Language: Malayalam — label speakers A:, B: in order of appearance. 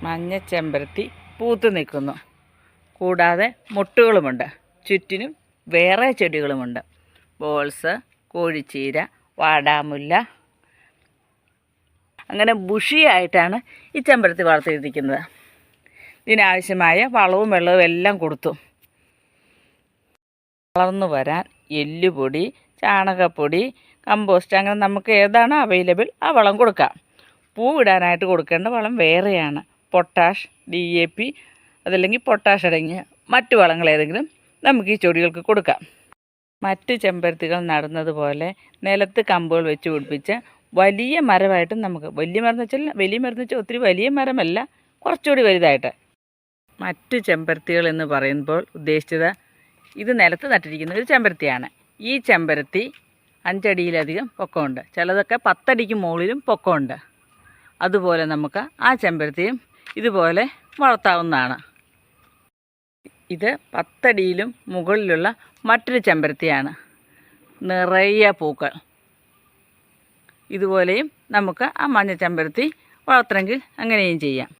A: മഞ്ഞ ചെമ്പരത്തി പൂത്ത് നിൽക്കുന്നു. കൂടാതെ മൊട്ടുകളുമുണ്ട്. ചുറ്റിനും വേറെ ചെടികളുമുണ്ട്. ബോൾസ്, കോഴിച്ചീര, വാടാമുല്ല, അങ്ങനെ ബുഷിയായിട്ടാണ് ഈ ചെമ്പരത്തി വളർത്തിയിരിക്കുന്നത്. ഇതിനാവശ്യമായ വളവും വെള്ളവും എല്ലാം കൊടുത്തു. വളർന്നു വരാൻ എല്ലുപൊടി, ചാണകപ്പൊടി, കമ്പോസ്റ്റ്, അങ്ങനെ നമുക്ക് ഏതാണ് അവൈലബിൾ ആ വളം കൊടുക്കാം. പൂവിടാനായിട്ട് കൊടുക്കേണ്ട വളം വേറെയാണ്. പൊട്ടാഷ്, DAP, അതല്ലെങ്കിൽ പൊട്ടാഷ് അടങ്ങിയ മറ്റു വളങ്ങൾ ഏതെങ്കിലും നമുക്ക് ഈ ചെടികൾക്ക് കൊടുക്കാം. മറ്റ് ചെമ്പരത്തികൾ നടുന്നത് പോലെ നിലത്ത് കമ്പുകൾ വെച്ച് പിടിപ്പിച്ച് വലിയ മരമായിട്ടും നമുക്ക് വലിയ മരം എന്ന് വെച്ചാൽ ഒത്തിരി വലിയ മരമല്ല, കുറച്ചുകൂടി വലുതായിട്ട്. മറ്റ് ചെമ്പരത്തികൾ എന്ന് പറയുമ്പോൾ ഉദ്ദേശിച്ചത് ഇത് നിലത്ത് നട്ടിരിക്കുന്ന ഒരു ചെമ്പരത്തിയാണ്. ഈ ചെമ്പരത്തി 5 അടിയിലധികം പൊക്കമുണ്ട്. ചിലതൊക്കെ 10 അടിക്ക് മുകളിലും പൊക്കമുണ്ട്. അതുപോലെ നമുക്ക് ആ ചെമ്പരത്തിയും ഇതുപോലെ വളർത്താവുന്നതാണ്. ഇത് 10 അടിയിലും മുകളിലുള്ള മറ്റൊരു ചെമ്പരത്തിയാണ്. നിറയെ പൂക്കൾ. ഇതുപോലെയും നമുക്ക് ആ മഞ്ഞ ചെമ്പരത്തി വളർത്തണമെങ്കിൽ അങ്ങനെയും ചെയ്യാം.